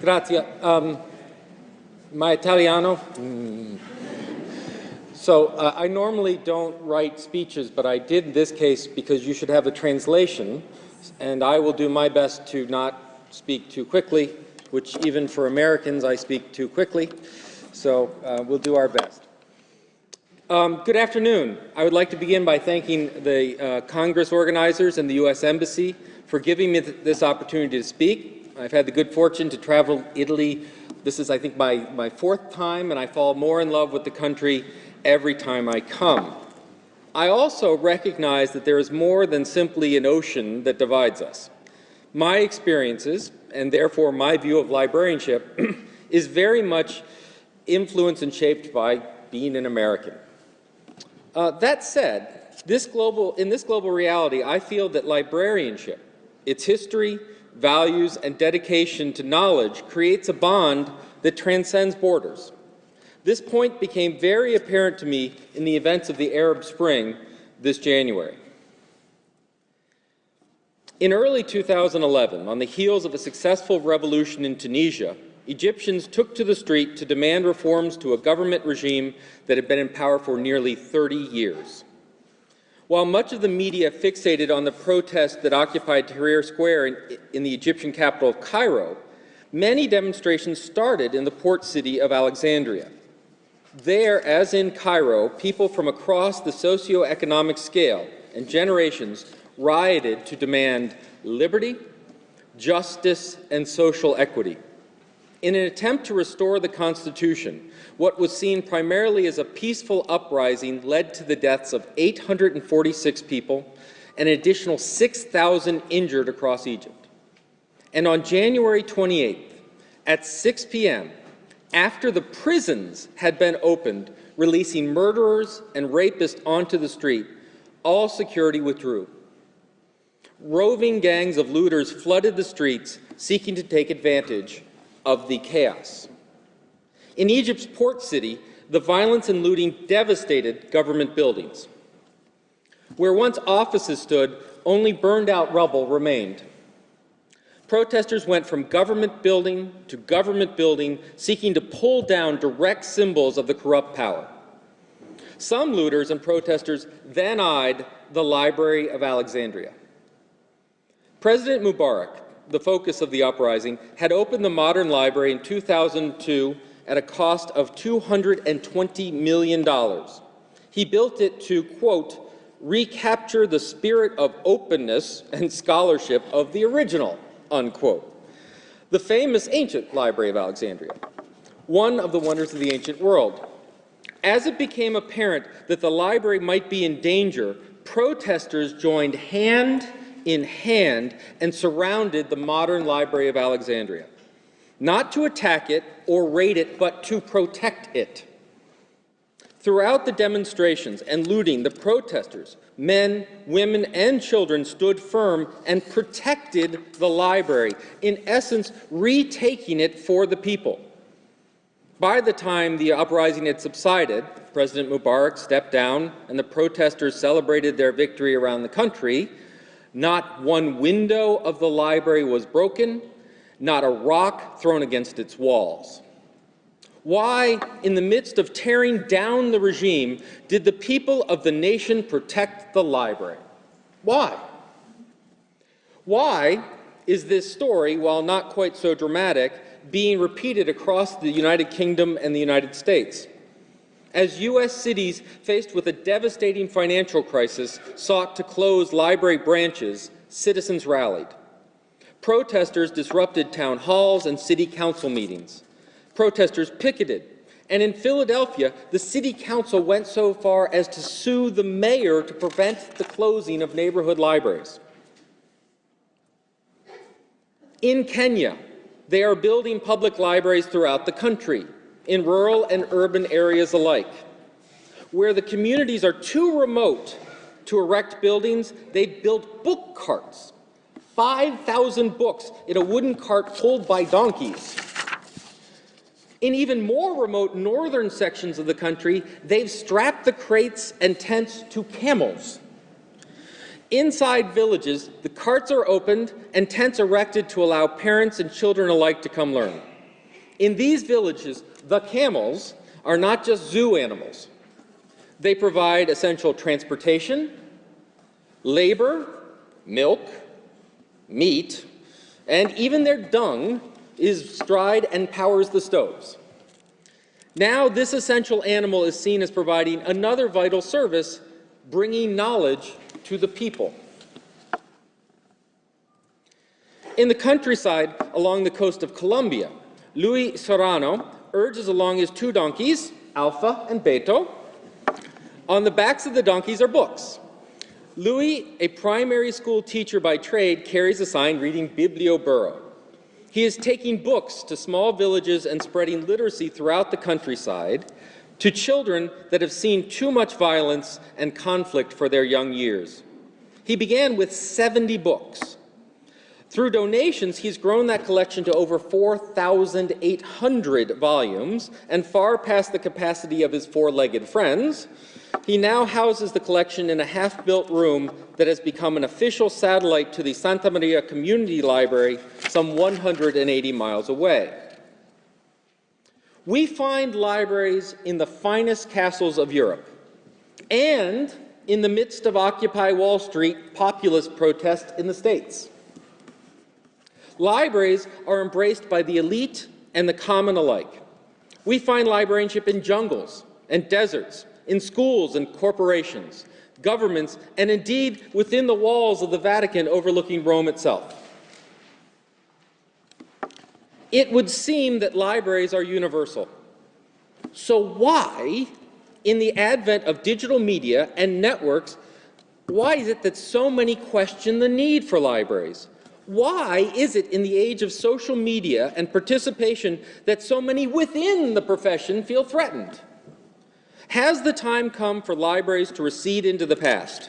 Grazie. My Italiano? So I normally don't write speeches, but I did in this case because you should have a translation, and I will do my best to not speak too quickly, which even for Americans I speak too quickly. So we'll do our best. Good afternoon. I would like to begin by thanking the Congress organizers and the U.S. Embassy for giving me this opportunity to speak. I've had the good fortune to travel Italy. This is, I think, my fourth time, and I fall more in love with the country every time I come. I also recognize that there is more than simply an ocean that divides us. My experiences, and therefore my view of librarianship, is very much influenced and shaped by being an American. That said, in this global reality, I feel that librarianship, its history, values, and dedication to knowledge creates a bond that transcends borders. This point became very apparent to me in the events of the Arab Spring this January. In early 2011, on the heels of a successful revolution in Tunisia, Egyptians took to the street to demand reforms to a government regime that had been in power for nearly 30 years. While much of the media fixated on the protests that occupied Tahrir Square in the Egyptian capital of Cairo, many demonstrations started in the port city of Alexandria. There, as in Cairo, people from across the socioeconomic scale and generations rioted to demand liberty, justice, and social equity. In an attempt to restore the Constitution, what was seen primarily as a peaceful uprising led to the deaths of 846 people and an additional 6,000 injured across Egypt. And on January 28th, at 6 p.m., after the prisons had been opened, releasing murderers and rapists onto the street, all security withdrew. Roving gangs of looters flooded the streets, seeking to take advantage of the chaos. In Egypt's port city, the violence and looting devastated government buildings. Where once offices stood, only burned-out rubble remained. Protesters went from government building to government building, seeking to pull down direct symbols of the corrupt power. Some looters and protesters then eyed the Library of Alexandria. President Mubarak, the focus of the uprising, had opened the modern library in 2002 at a cost of $220 million. He built it to, quote, recapture the spirit of openness and scholarship of the original, unquote. The famous ancient Library of Alexandria, one of the wonders of the ancient world. As it became apparent that the library might be in danger, protesters joined hand in hand and surrounded the modern Library of Alexandria, not to attack it or raid it, but to protect it. Throughout the demonstrations and looting, the protesters, men, women, and children stood firm and protected the library, in essence, retaking it for the people. By the time the uprising had subsided, President Mubarak stepped down and the protesters celebrated their victory around the country. Not one window of the library was broken, not a rock thrown against its walls. Why, in the midst of tearing down the regime, did the people of the nation protect the library? Why? Why is this story, while not quite so dramatic, being repeated across the United Kingdom and the United States? As U.S. cities faced with a devastating financial crisis sought to close library branches, citizens rallied. Protesters disrupted town halls and city council meetings. Protesters picketed. And in Philadelphia, the city council went so far as to sue the mayor to prevent the closing of neighborhood libraries. In Kenya, they are building public libraries throughout the country, in rural and urban areas alike. Where the communities are too remote to erect buildings, they built book carts, 5,000 books in a wooden cart pulled by donkeys. In even more remote northern sections of the country, they've strapped the crates and tents to camels. Inside villages, the carts are opened and tents erected to allow parents and children alike to come learn. In these villages, the camels are not just zoo animals. They provide essential transportation, labor, milk, meat, and even their dung is dried and powers the stoves. Now, this essential animal is seen as providing another vital service, bringing knowledge to the people. In the countryside along the coast of Colombia, Luis Serrano urges along his 2 donkeys, Alpha and Beto. On the backs of the donkeys are books. Louis, a primary school teacher by trade, carries a sign reading Biblio Burro. He is taking books to small villages and spreading literacy throughout the countryside to children that have seen too much violence and conflict for their young years. He began with 70 books. Through donations, he's grown that collection to over 4,800 volumes, and far past the capacity of his 4-legged friends. He now houses the collection in a half-built room that has become an official satellite to the Santa Maria Community Library, some 180 miles away. We find libraries in the finest castles of Europe and in the midst of Occupy Wall Street populist protests in the States. Libraries are embraced by the elite and the common alike. We find librarianship in jungles and deserts, in schools and corporations, governments, and indeed within the walls of the Vatican overlooking Rome itself. It would seem that libraries are universal. So why, in the advent of digital media and networks, why is it that so many question the need for libraries? Why is it in the age of social media and participation that so many within the profession feel threatened? Has the time come for libraries to recede into the past?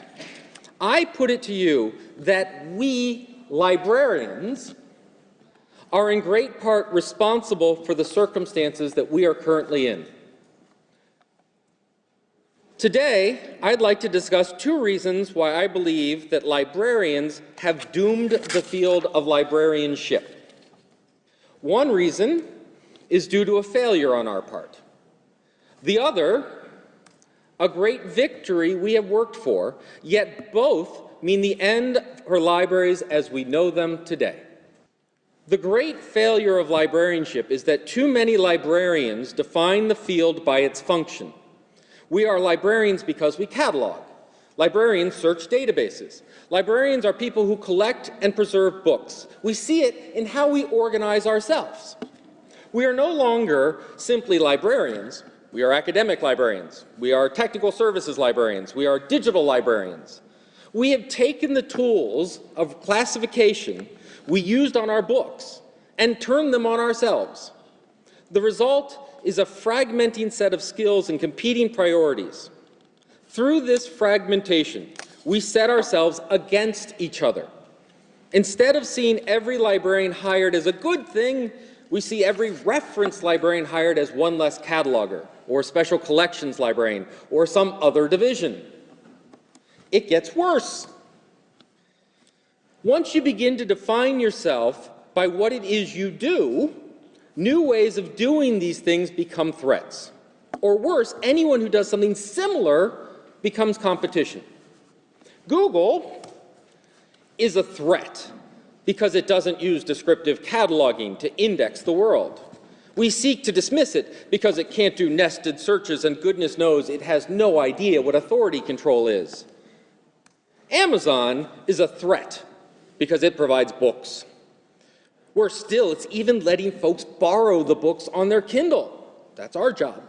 I put it to you that we, librarians, are in great part responsible for the circumstances that we are currently in. Today, I'd like to discuss 2 reasons why I believe that librarians have doomed the field of librarianship. One reason is due to a failure on our part. The other, a great victory we have worked for, yet both mean the end for libraries as we know them today. The great failure of librarianship is that too many librarians define the field by its function. We are librarians because we catalog. Librarians search databases. Librarians are people who collect and preserve books. We see it in how we organize ourselves. We are no longer simply librarians. We are academic librarians. We are technical services librarians. We are digital librarians. We have taken the tools of classification we used on our books and turned them on ourselves. The result is a fragmenting set of skills and competing priorities. Through this fragmentation, we set ourselves against each other. Instead of seeing every librarian hired as a good thing, we see every reference librarian hired as one less cataloger, or special collections librarian, or some other division. It gets worse. Once you begin to define yourself by what it is you do, new ways of doing these things become threats. Or worse, anyone who does something similar becomes competition. Google is a threat because it doesn't use descriptive cataloging to index the world. We seek to dismiss it because it can't do nested searches, and goodness knows it has no idea what authority control is. Amazon is a threat because it provides books. Worse still, it's even letting folks borrow the books on their Kindle. That's our job.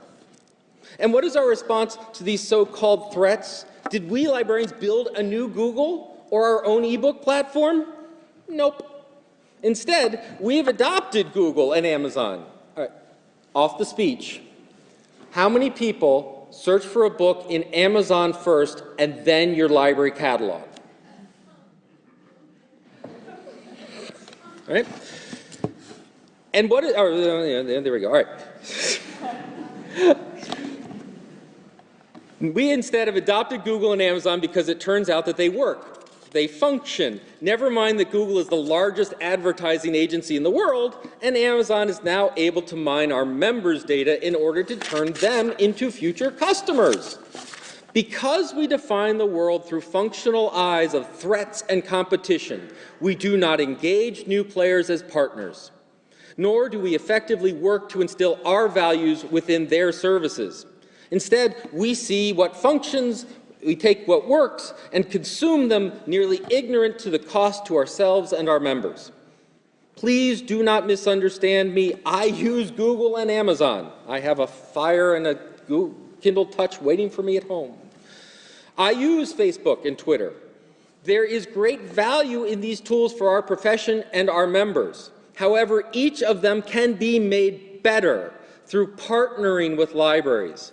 And what is our response to these so-called threats? Did we librarians build a new Google or our own ebook platform? Nope. Instead, we've adopted Google and Amazon. All right, off the speech. How many people search for a book in Amazon first and then your library catalog? All right? And what is, there we go, all right. We instead have adopted Google and Amazon because it turns out that they work. They function. Never mind that Google is the largest advertising agency in the world, and Amazon is now able to mine our members' data in order to turn them into future customers. Because we define the world through functional eyes of threats and competition, we do not engage new players as partners, nor do we effectively work to instill our values within their services. Instead, we see what functions, we take what works, and consume them, nearly ignorant to the cost to ourselves and our members. Please do not misunderstand me. I use Google and Amazon. I have a Fire and a Kindle Touch waiting for me at home. I use Facebook and Twitter. There is great value in these tools for our profession and our members. However, each of them can be made better through partnering with libraries,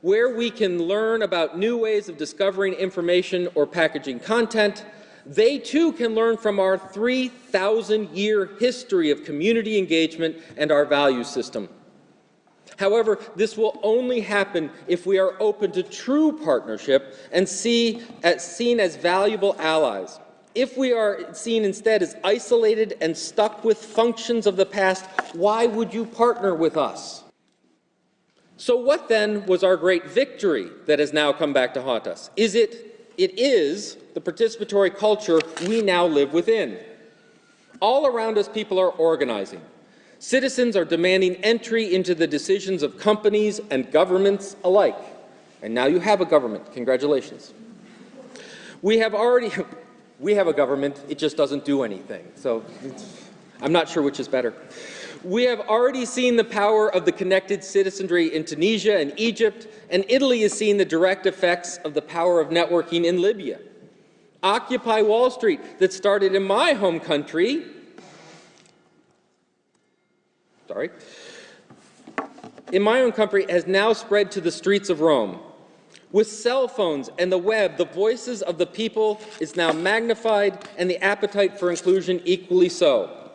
where we can learn about new ways of discovering information or packaging content. They too can learn from our 3,000-year history of community engagement and our value system. However, this will only happen if we are open to true partnership and seen as valuable allies. If we are seen instead as isolated and stuck with functions of the past, why would you partner with us? So what then was our great victory that has now come back to haunt us? It is the participatory culture we now live within. All around us, people are organizing. Citizens are demanding entry into the decisions of companies and governments alike. And now you have a government. Congratulations. We have a government, it just doesn't do anything. So I'm not sure which is better. We have already seen the power of the connected citizenry in Tunisia and Egypt, and Italy is seeing the direct effects of the power of networking in Libya. Occupy Wall Street, that started in my home country, in my own country, has now spread to the streets of Rome. With cell phones and the web, the voices of the people is now magnified, and the appetite for inclusion equally so.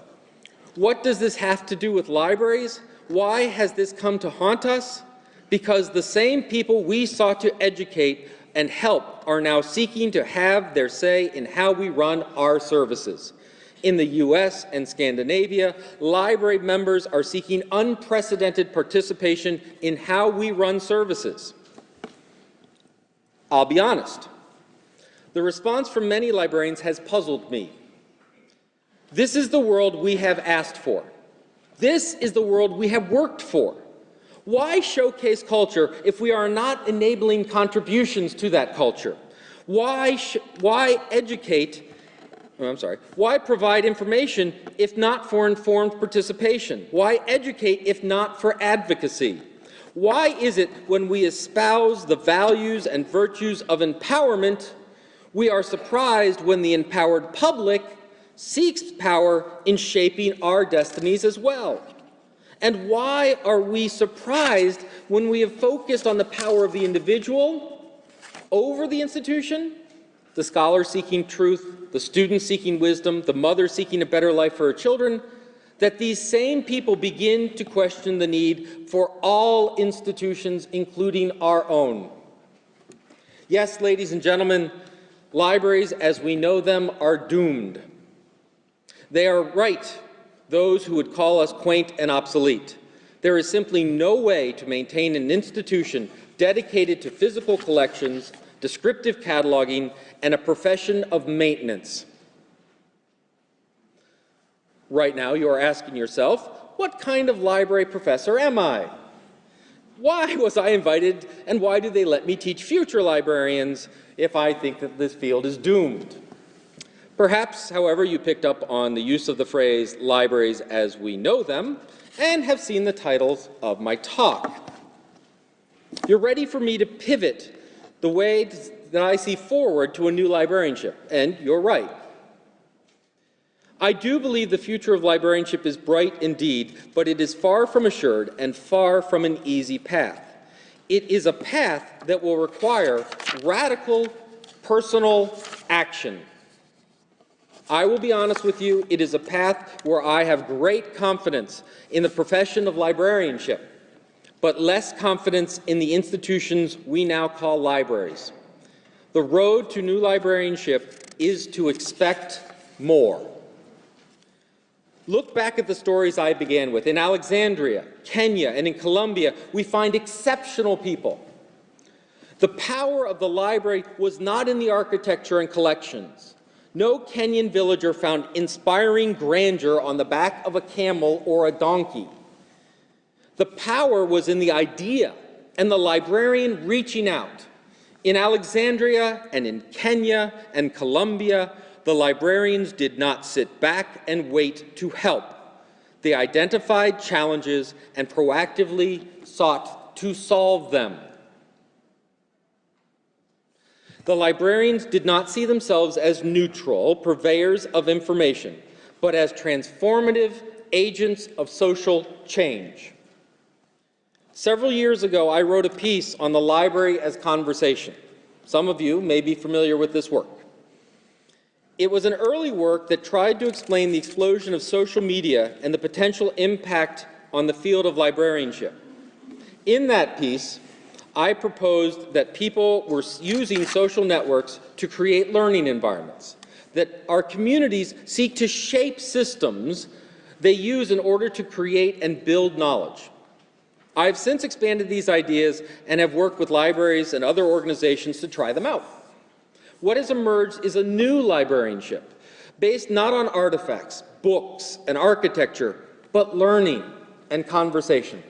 What does this have to do with libraries? Why has this come to haunt us? Because the same people we sought to educate and help are now seeking to have their say in how we run our services. In the US and Scandinavia, library members are seeking unprecedented participation in how we run services. I'll be honest, the response from many librarians has puzzled me. This is the world we have asked for. This is the world we have worked for. Why showcase culture if we are not enabling contributions to that culture? Why provide information if not for informed participation? Why educate if not for advocacy? Why is it when we espouse the values and virtues of empowerment, we are surprised when the empowered public seeks power in shaping our destinies as well? And why are we surprised when we have focused on the power of the individual over the institution? The scholar seeking truth, the student seeking wisdom, the mother seeking a better life for her children, that these same people begin to question the need for all institutions, including our own. Yes, ladies and gentlemen, libraries as we know them are doomed. They are right, those who would call us quaint and obsolete. There is simply no way to maintain an institution dedicated to physical collections, descriptive cataloging, and a profession of maintenance. Right now, you are asking yourself, what kind of library professor am I? Why was I invited, and why do they let me teach future librarians if I think that this field is doomed? Perhaps, however, you picked up on the use of the phrase libraries as we know them and have seen the titles of my talk. You're ready for me to pivot the way that I see forward to a new librarianship, and you're right. I do believe the future of librarianship is bright indeed, but it is far from assured and far from an easy path. It is a path that will require radical personal action. I will be honest with you, it is a path where I have great confidence in the profession of librarianship, but less confidence in the institutions we now call libraries. The The road to new librarianship is to expect more. Look back at the stories I began with. In Alexandria, Kenya, and in Colombia, we find exceptional people. The power of the library was not in the architecture and collections. No Kenyan villager found inspiring grandeur on the back of a camel or a donkey. The power was in the idea and the librarian reaching out. In Alexandria and in Kenya and Colombia, the librarians did not sit back and wait to help. They identified challenges and proactively sought to solve them. The librarians did not see themselves as neutral purveyors of information, but as transformative agents of social change. Several years ago, I wrote a piece on the library as conversation. Some of you may be familiar with this work. It was an early work that tried to explain the explosion of social media and the potential impact on the field of librarianship. In that piece, I proposed that people were using social networks to create learning environments, that our communities seek to shape systems they use in order to create and build knowledge. I have since expanded these ideas and have worked with libraries and other organizations to try them out. What has emerged is a new librarianship, based not on artifacts, books, and architecture, but learning and conversation.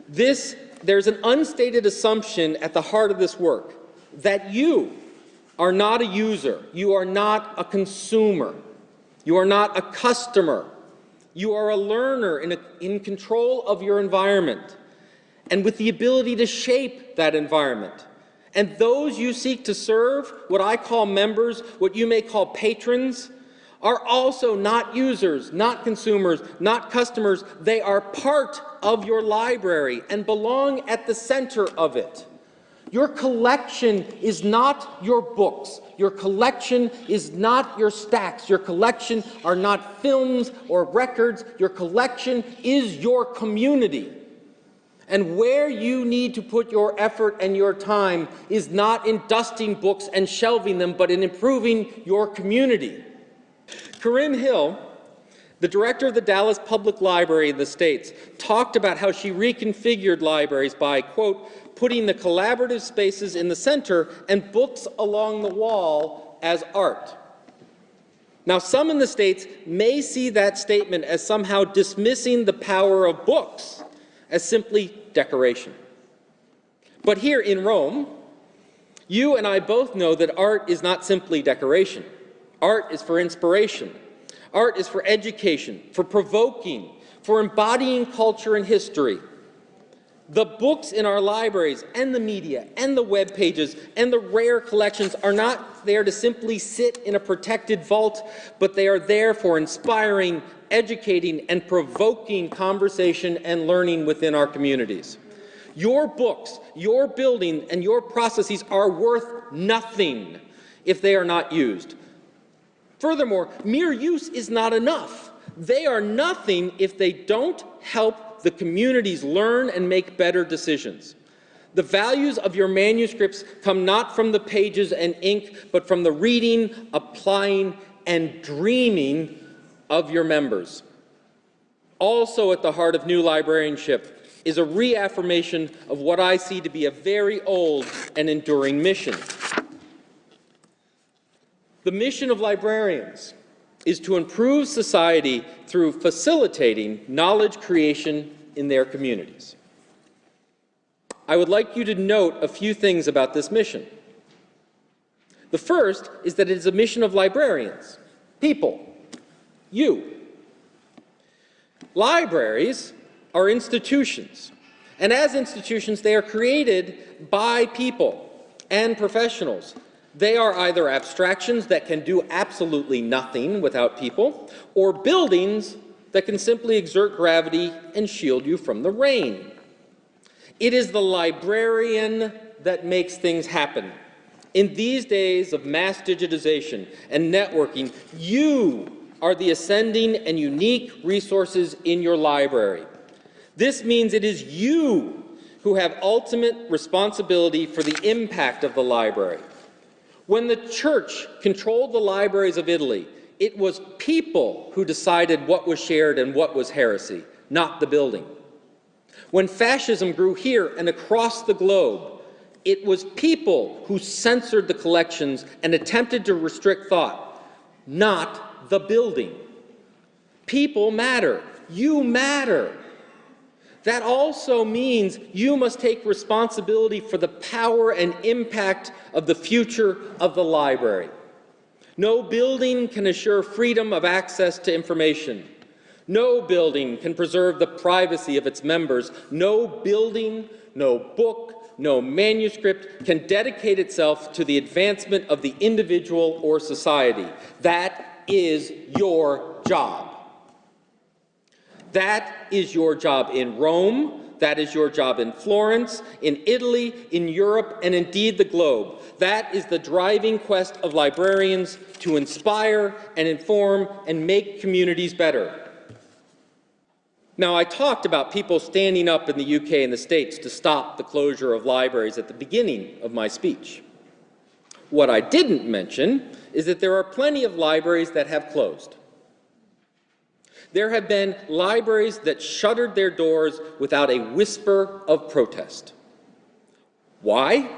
There's an unstated assumption at the heart of this work, that you are not a user, you are not a consumer, you are not a customer, you are a learner in control of your environment and with the ability to shape that environment. And those you seek to serve, what I call members, what you may call patrons, are also not users, not consumers, not customers. They are part of your library and belong at the center of it. Your collection is not your books. Your collection is not your stacks. Your collection are not films or records. Your collection is your community. And where you need to put your effort and your time is not in dusting books and shelving them, but in improving your community. Corinne Hill, the director of the Dallas Public Library in the States, talked about how she reconfigured libraries by, quote, putting the collaborative spaces in the center and books along the wall as art. Now, some in the States may see that statement as somehow dismissing the power of books as simply decoration. But here in Rome, you and I both know that art is not simply decoration. Art is for inspiration. Art is for education, for provoking, for embodying culture and history. The books in our libraries and the media and the web pages and the rare collections are not there to simply sit in a protected vault, but they are there for inspiring, educating, and provoking conversation and learning within our communities. Your books, your building, and your processes are worth nothing if they are not used. Furthermore, mere use is not enough. They are nothing if they don't help the communities learn and make better decisions. The values of your manuscripts come not from the pages and ink, but from the reading, applying, and dreaming of your members. Also at the heart of new librarianship is a reaffirmation of what I see to be a very old and enduring mission. The mission of librarians is to improve society through facilitating knowledge creation in their communities. I would like you to note a few things about this mission. The first is that it is a mission of librarians, people, you. Libraries are institutions, and as institutions, they are created by people and professionals. They are either abstractions that can do absolutely nothing without people, or buildings that can simply exert gravity and shield you from the rain. It is the librarian that makes things happen. In these days of mass digitization and networking, you are the ascending and unique resources in your library. This means it is you who have ultimate responsibility for the impact of the library. When the church controlled the libraries of Italy, it was people who decided what was shared and what was heresy, not the building. When fascism grew here and across the globe, it was people who censored the collections and attempted to restrict thought, not the building. People matter. You matter. That also means you must take responsibility for the power and impact of the future of the library. No building can assure freedom of access to information. No building can preserve the privacy of its members. No building, no book, no manuscript can dedicate itself to the advancement of the individual or society. That is your job. That is your job in Rome. That is your job in Florence, in Italy, in Europe, and indeed the globe. That is the driving quest of librarians to inspire and inform and make communities better. Now, I talked about people standing up in the UK and the States to stop the closure of libraries at the beginning of my speech. What I didn't mention is that there are plenty of libraries that have closed. There have been libraries that shuttered their doors without a whisper of protest. Why?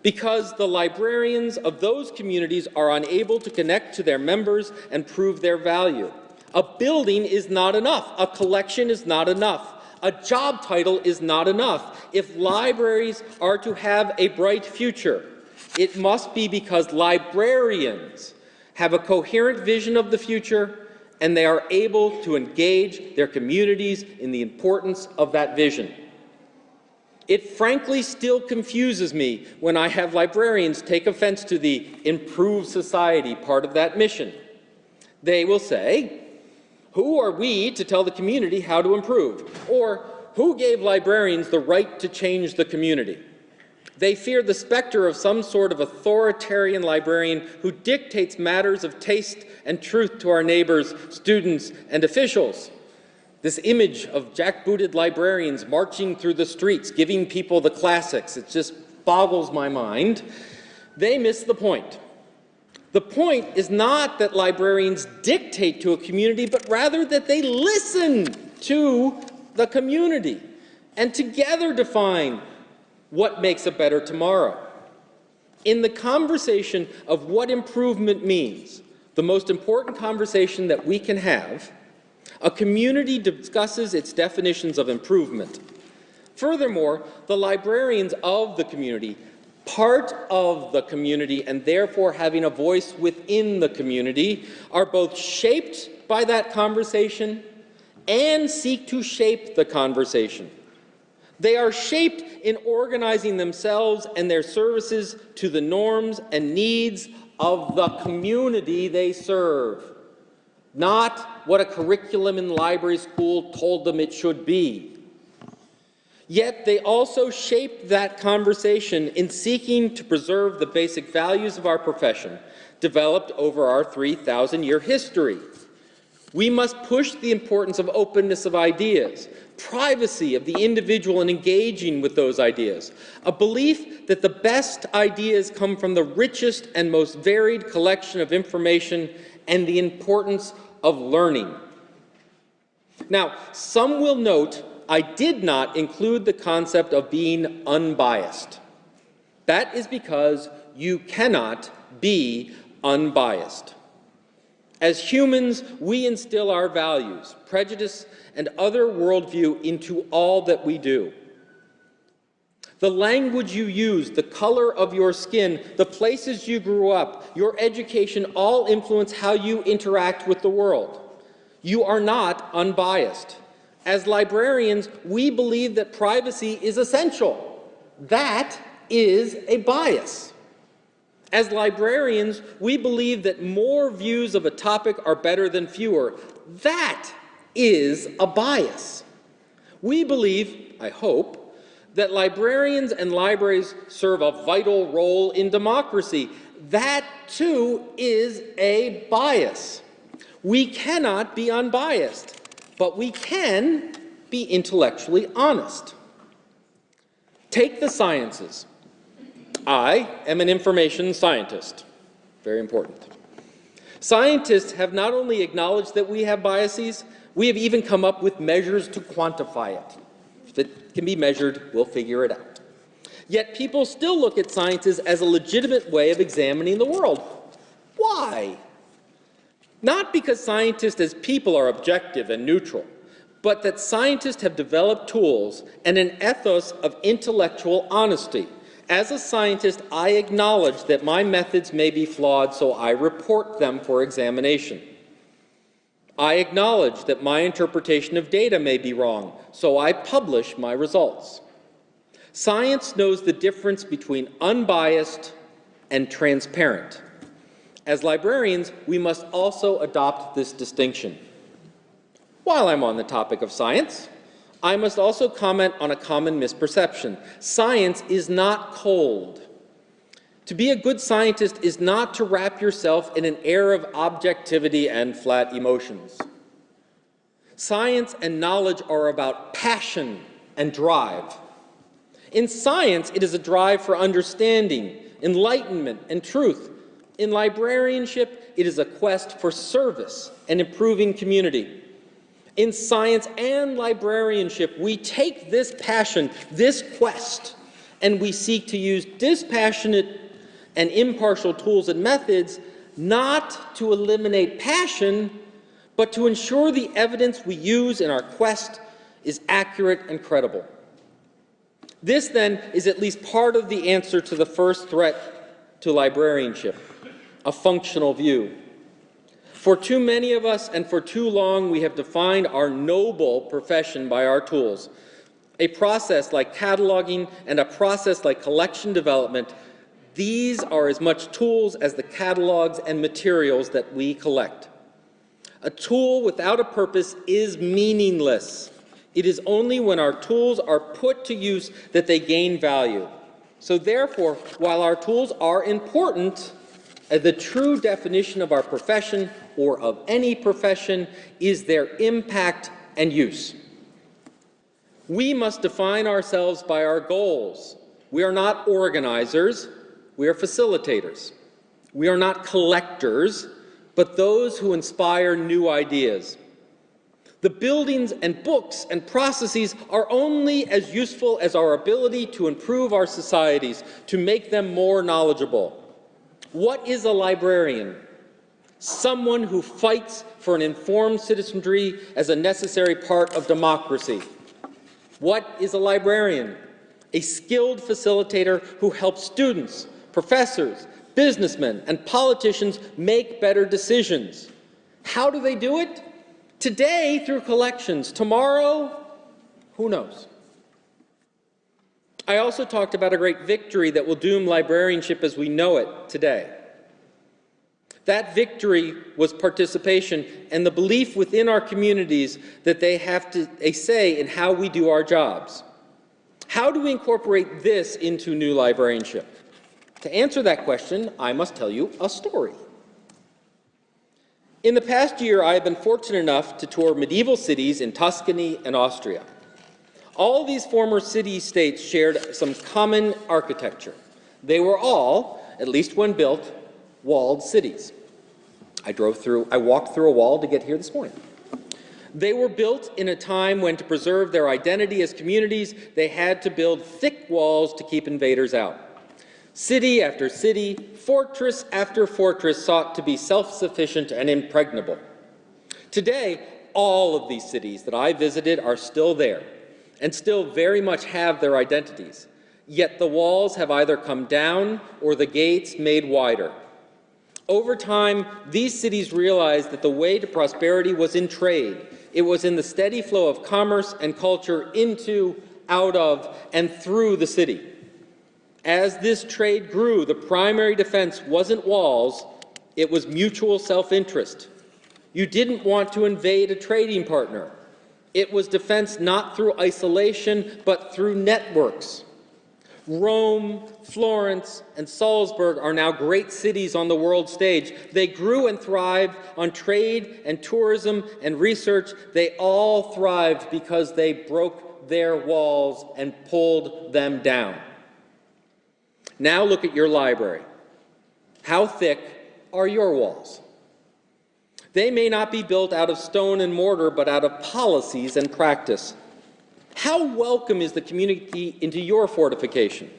Because the librarians of those communities are unable to connect to their members and prove their value. A building is not enough. A collection is not enough. A job title is not enough. If libraries are to have a bright future, it must be because librarians have a coherent vision of the future and they are able to engage their communities in the importance of that vision. It frankly still confuses me when I have librarians take offense to the improve society part of that mission. They will say, who are we to tell the community how to improve? Or who gave librarians the right to change the community? They fear the specter of some sort of authoritarian librarian who dictates matters of taste and truth to our neighbors, students, and officials. This image of jackbooted librarians marching through the streets, giving people the classics, it just boggles my mind. They miss the point. The point is not that librarians dictate to a community, but rather that they listen to the community and together define what makes a better tomorrow. In the conversation of what improvement means, the most important conversation that we can have, a community discusses its definitions of improvement. Furthermore, the librarians of the community, part of the community and therefore having a voice within the community, are both shaped by that conversation and seek to shape the conversation. They are shaped in organizing themselves and their services to the norms and needs of the community they serve, not what a curriculum in library school told them it should be. Yet they also shape that conversation in seeking to preserve the basic values of our profession, developed over our 3,000-year history. We must push the importance of openness of ideas, privacy of the individual in engaging with those ideas, a belief that the best ideas come from the richest and most varied collection of information, and the importance of learning. Now, some will note I did not include the concept of being unbiased. That is because you cannot be unbiased. As humans, we instill our values, prejudice, and other worldview into all that we do. The language you use, the color of your skin, the places you grew up, your education all influence how you interact with the world. You are not unbiased. As librarians, we believe that privacy is essential. That is a bias. As librarians, we believe that more views of a topic are better than fewer. That is a bias. We believe, I hope, that librarians and libraries serve a vital role in democracy. That, too, is a bias. We cannot be unbiased, but we can be intellectually honest. Take the sciences. I am an information scientist. Very important. Scientists have not only acknowledged that we have biases, we have even come up with measures to quantify it. If it can be measured, we'll figure it out. Yet people still look at sciences as a legitimate way of examining the world. Why? Not because scientists as people are objective and neutral, but that scientists have developed tools and an ethos of intellectual honesty. As a scientist, I acknowledge that my methods may be flawed, so I report them for examination. I acknowledge that my interpretation of data may be wrong, so I publish my results. Science knows the difference between unbiased and transparent. As librarians, we must also adopt this distinction. While I'm on the topic of science, I must also comment on a common misperception. Science is not cold. To be a good scientist is not to wrap yourself in an air of objectivity and flat emotions. Science and knowledge are about passion and drive. In science, it is a drive for understanding, enlightenment, and truth. In librarianship, it is a quest for service and improving community. In science and librarianship, we take this passion, this quest, and we seek to use dispassionate and impartial tools and methods not to eliminate passion, but to ensure the evidence we use in our quest is accurate and credible. This, then, is at least part of the answer to the first threat to librarianship, a functional view. For too many of us and for too long, we have defined our noble profession by our tools. A process like cataloging and a process like collection development, these are as much tools as the catalogs and materials that we collect. A tool without a purpose is meaningless. It is only when our tools are put to use that they gain value. So therefore, while our tools are important, the true definition of our profession, or of any profession, is their impact and use. We must define ourselves by our goals. We are not organizers, we are facilitators. We are not collectors, but those who inspire new ideas. The buildings and books and processes are only as useful as our ability to improve our societies, to make them more knowledgeable. What is a librarian? Someone who fights for an informed citizenry as a necessary part of democracy. What is a librarian? A skilled facilitator who helps students, professors, businessmen, and politicians make better decisions. How do they do it? Today, through collections. Tomorrow, who knows? I also talked about a great victory that will doom librarianship as we know it today. That victory was participation and the belief within our communities that they have a say in how we do our jobs. How do we incorporate this into new librarianship? To answer that question, I must tell you a story. In the past year, I have been fortunate enough to tour medieval cities in Tuscany and Austria. All these former city-states shared some common architecture. They were all, at least when built, walled cities. I walked through a wall to get here this morning. They were built in a time when, to preserve their identity as communities, they had to build thick walls to keep invaders out. City after city, fortress after fortress sought to be self-sufficient and impregnable. Today, all of these cities that I visited are still there and still very much have their identities. Yet the walls have either come down or the gates made wider. Over time, these cities realized that the way to prosperity was in trade. It was in the steady flow of commerce and culture into, out of, and through the city. As this trade grew, the primary defense wasn't walls, it was mutual self-interest. You didn't want to invade a trading partner. It was defense not through isolation, but through networks. Rome, Florence, and Salzburg are now great cities on the world stage. They grew and thrived on trade and tourism and research. They all thrived because they broke their walls and pulled them down. Now look at your library. How thick are your walls? They may not be built out of stone and mortar, but out of policies and practice. How welcome is the community into your fortification?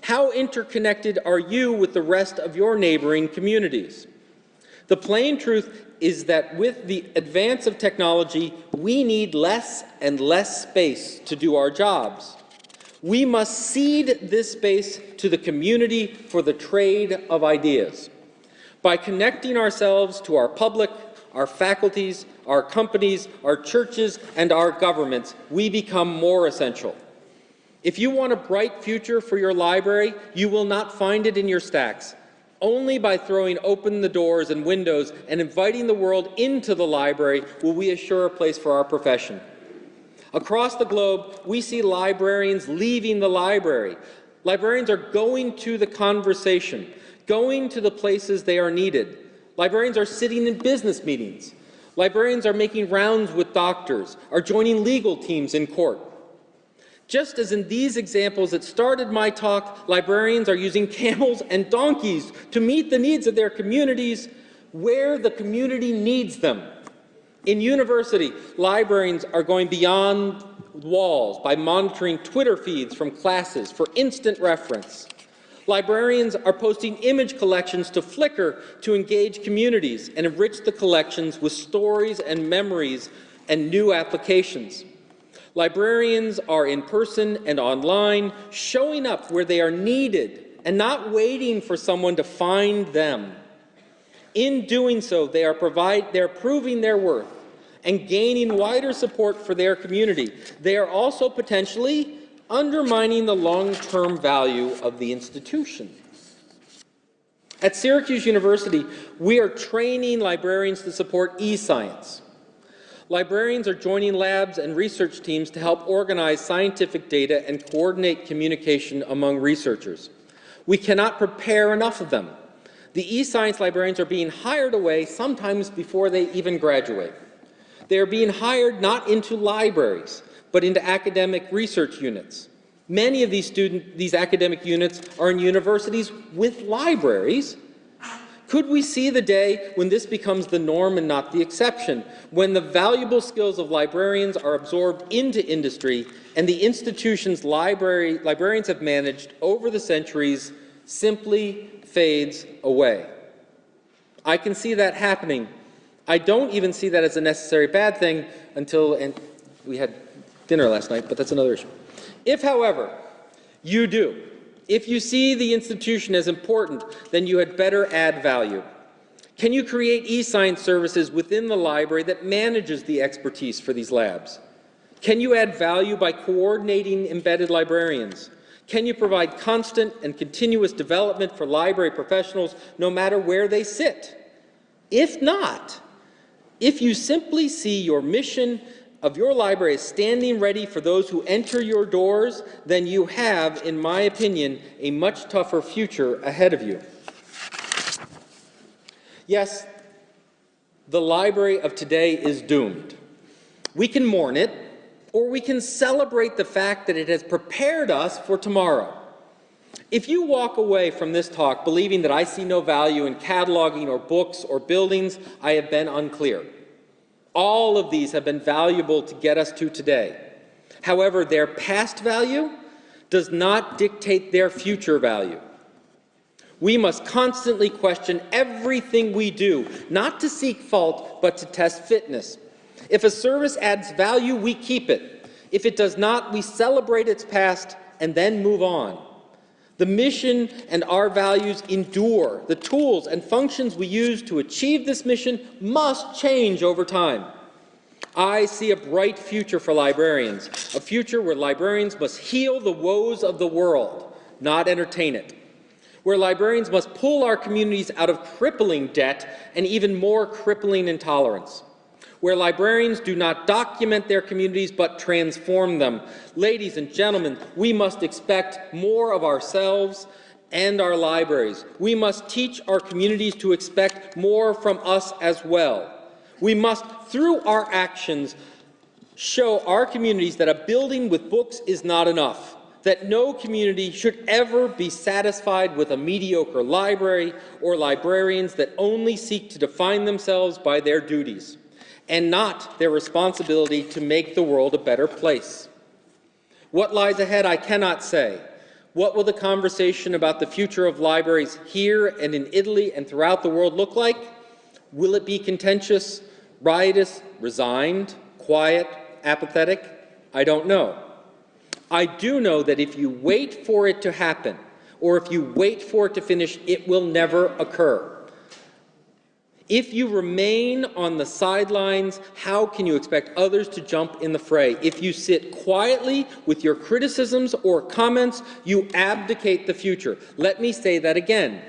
How interconnected are you with the rest of your neighboring communities? The plain truth is that with the advance of technology, we need less and less space to do our jobs. We must cede this space to the community for the trade of ideas. By connecting ourselves to our public, our faculties, our companies, our churches, and our governments, we become more essential. If you want a bright future for your library, you will not find it in your stacks. Only by throwing open the doors and windows and inviting the world into the library will we assure a place for our profession. Across the globe, we see librarians leaving the library. Librarians are going to the conversation, going to the places they are needed. Librarians are sitting in business meetings. Librarians are making rounds with doctors, are joining legal teams in court. Just as in these examples that started my talk, librarians are using camels and donkeys to meet the needs of their communities where the community needs them. In university, librarians are going beyond walls by monitoring Twitter feeds from classes for instant reference. Librarians are posting image collections to Flickr to engage communities and enrich the collections with stories and memories and new applications. Librarians are in person and online, showing up where they are needed and not waiting for someone to find them. In doing so, they are proving their worth and gaining wider support for their community. They are also potentially undermining the long-term value of the institution. At Syracuse University, we are training librarians to support e-science. Librarians are joining labs and research teams to help organize scientific data and coordinate communication among researchers. We cannot prepare enough of them. The e-science librarians are being hired away sometimes before they even graduate. They are being hired not into libraries, but into academic research units. Many of these academic units are in universities with libraries. Could we see the day when this becomes the norm and not the exception, when the valuable skills of librarians are absorbed into industry and the institutions librarians have managed over the centuries simply fades away? I can see that happening. I don't even see that as a necessary bad thing and we had dinner last night, but that's another issue. If, however, you do, if you see the institution as important, then you had better add value. Can you create e-science services within the library that manages the expertise for these labs? Can you add value by coordinating embedded librarians? Can you provide constant and continuous development for library professionals no matter where they sit? If not, if you simply see your mission of your library as standing ready for those who enter your doors, then you have, in my opinion, a much tougher future ahead of you. Yes, the library of today is doomed. We can mourn it, or we can celebrate the fact that it has prepared us for tomorrow. If you walk away from this talk believing that I see no value in cataloging or books or buildings, I have been unclear. All of these have been valuable to get us to today. However, their past value does not dictate their future value. We must constantly question everything we do, not to seek fault, but to test fitness. If a service adds value, we keep it. If it does not, we celebrate its past and then move on. The mission and our values endure. The tools and functions we use to achieve this mission must change over time. I see a bright future for librarians, a future where librarians must heal the woes of the world, not entertain it, where librarians must pull our communities out of crippling debt and even more crippling intolerance, where librarians do not document their communities but transform them. Ladies and gentlemen, we must expect more of ourselves and our libraries. We must teach our communities to expect more from us as well. We must, through our actions, show our communities that a building with books is not enough, that no community should ever be satisfied with a mediocre library or librarians that only seek to define themselves by their duties and not their responsibility to make the world a better place. What lies ahead, I cannot say. What will the conversation about the future of libraries here and in Italy and throughout the world look like? Will it be contentious, riotous, resigned, quiet, apathetic? I don't know. I do know that if you wait for it to happen, or if you wait for it to finish, it will never occur. If you remain on the sidelines, how can you expect others to jump in the fray? If you sit quietly with your criticisms or comments, you abdicate the future. Let me say that again.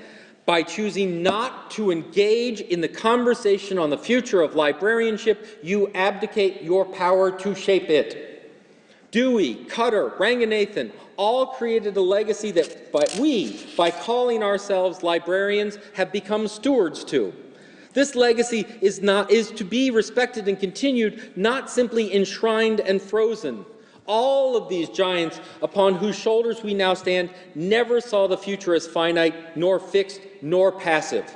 By choosing not to engage in the conversation on the future of librarianship, you abdicate your power to shape it. Dewey, Cutter, Ranganathan all created a legacy that by calling ourselves librarians, have become stewards to. This legacy is to be respected and continued, not simply enshrined and frozen. All of these giants upon whose shoulders we now stand never saw the future as finite, nor fixed, nor passive.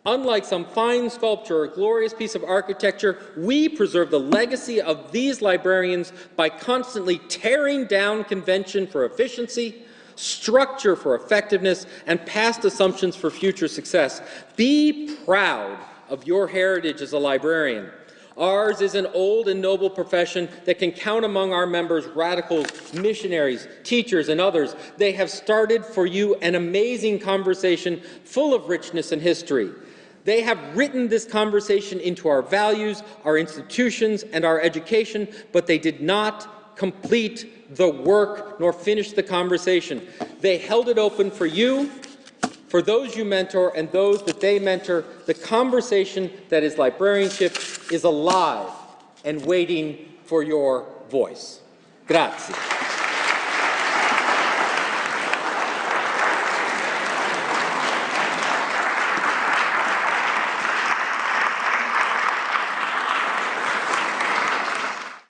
Unlike some fine sculpture or glorious piece of architecture, we preserve the legacy of these librarians by constantly tearing down convention for efficiency, structure for effectiveness, and past assumptions for future success. Be proud of your heritage as a librarian. Ours is an old and noble profession that can count among our members radicals, missionaries, teachers, and others. They have started for you an amazing conversation full of richness and history. They have written this conversation into our values, our institutions, and our education, but they did not complete the work nor finish the conversation. They held it open for you, for those you mentor, and those that they mentor. The conversation that is librarianship is alive and waiting for your voice. Grazie.